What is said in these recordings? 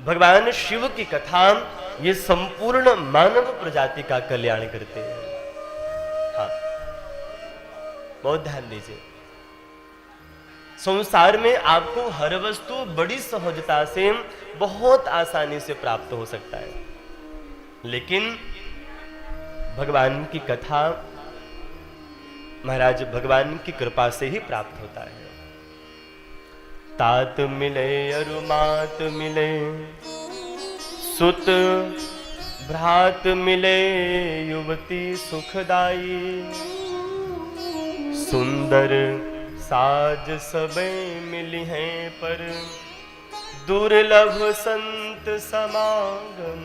भगवान शिव की कथा ये संपूर्ण मानव प्रजाति का कल्याण करते हैं। हाँ, बहुत ध्यान दीजिए। संसार में आपको हर वस्तु बड़ी सहजता से बहुत आसानी से प्राप्त हो सकता है, लेकिन भगवान की कथा महाराज भगवान की कृपा से ही प्राप्त होता है। तात मिले अरु मात मिले, सुत भ्रात मिले युवती सुखदाई, सुंदर साज सबे मिली हैं पर, दुर्लभ संत समागम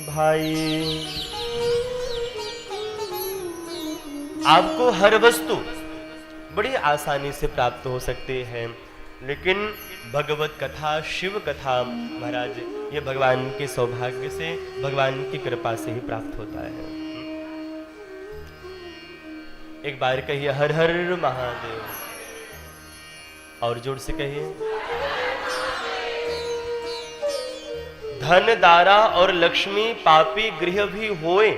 भाई। आपको हर वस्तु बड़ी आसानी से प्राप्त हो सकती है, लेकिन भगवत कथा, शिव कथा महाराज ये भगवान के सौभाग्य से, भगवान की कृपा से ही प्राप्त होता है। एक बार कहिए हर हर महादेव, और जोर से कहिए। धन दारा और लक्ष्मी पापी गृह भी होए,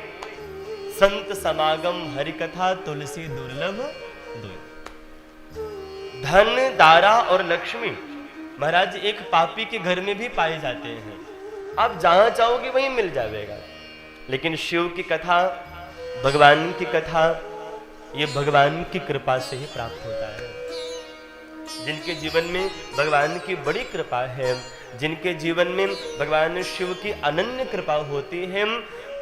संत समागम हरि कथा तुलसी दुर्लभ दुई। धन दारा और लक्ष्मी महाराज एक पापी के घर में भी पाए जाते हैं, आप जहां चाहोगे वहीं मिल जाएगा, लेकिन शिव की कथा, भगवान की कथा ये भगवान की कृपा से ही प्राप्त होता है। जिनके जीवन में भगवान की बड़ी कृपा है, जिनके जीवन में भगवान शिव की अनन्य कृपा होती है,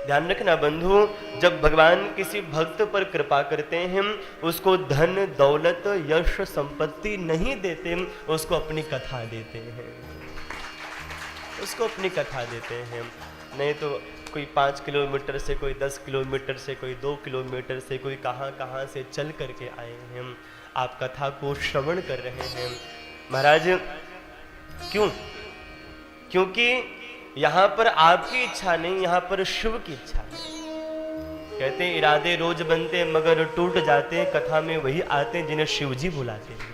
ध्यान रखना बंधु, जब भगवान किसी भक्त पर कृपा करते हैं उसको धन दौलत यश संपत्ति नहीं देते, उसको अपनी कथा देते हैं, उसको अपनी कथा देते हैं। नहीं तो कोई 5 किलोमीटर से, कोई 10 किलोमीटर से, कोई 2 किलोमीटर से, कोई कहाँ से चल करके आए हैं, आप कथा को श्रवण कर रहे हैं महाराज। क्यों? क्योंकि यहां पर आपकी इच्छा नहीं, यहां पर शिव की इच्छा है। कहते हैं इरादे रोज बनते मगर टूट जाते, कथा में वही आते जिन्हें शिव जी बुलाते हैं,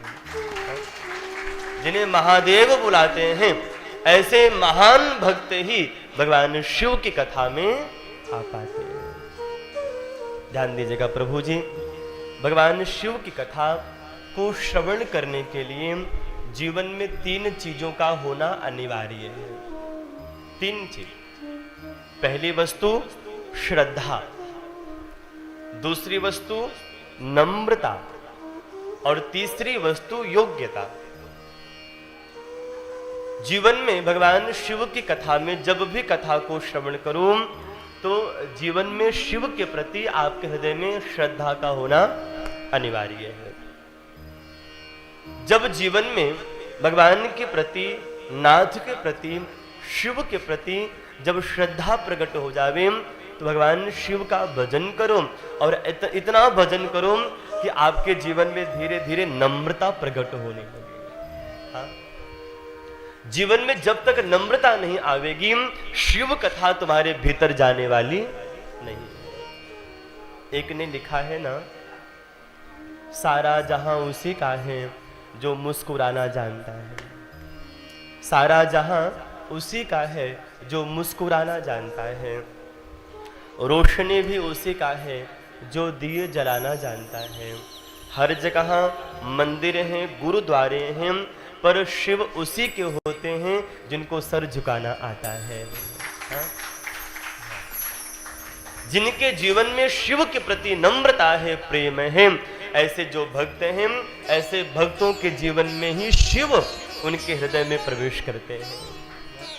जिन्हें महादेव बुलाते हैं। ऐसे महान भक्त ही भगवान शिव की कथा में आ पाते हैं। ध्यान दीजिएगा प्रभु जी, भगवान शिव की कथा को श्रवण करने के लिए जीवन में 3 चीजों का होना अनिवार्य है। 3 चीज। पहली वस्तु श्रद्धा, दूसरी वस्तु नम्रता, और तीसरी वस्तु योग्यता। जीवन में भगवान शिव की कथा में जब भी कथा को श्रवण करूं तो जीवन में शिव के प्रति आपके हृदय में श्रद्धा का होना अनिवार्य है। जब जीवन में भगवान के प्रति, नाथ के प्रति, शिव के प्रति जब श्रद्धा प्रकट हो जावे तो भगवान शिव का भजन करो, और इतना भजन करो कि आपके जीवन में धीरे धीरे नम्रता प्रकट होने लगे। हाँ? जीवन में जब तक नम्रता नहीं आवेगी, शिव कथा तुम्हारे भीतर जाने वाली नहीं। एक ने लिखा है ना, सारा जहां उसी का है जो मुस्कुराना जानता है। सारा जहां उसी का है जो मुस्कुराना जानता है। रोशनी भी उसी का है जो दिए जलाना जानता है। हर जगह मंदिर हैं, गुरुद्वारे हैं, पर शिव उसी के होते हैं जिनको सर झुकाना आता है। हाँ? जिनके जीवन में शिव के प्रति नम्रता है, प्रेम है, ऐसे जो भक्त हैं, ऐसे भक्तों के जीवन में ही शिव उनके हृदय में प्रवेश करते हैं।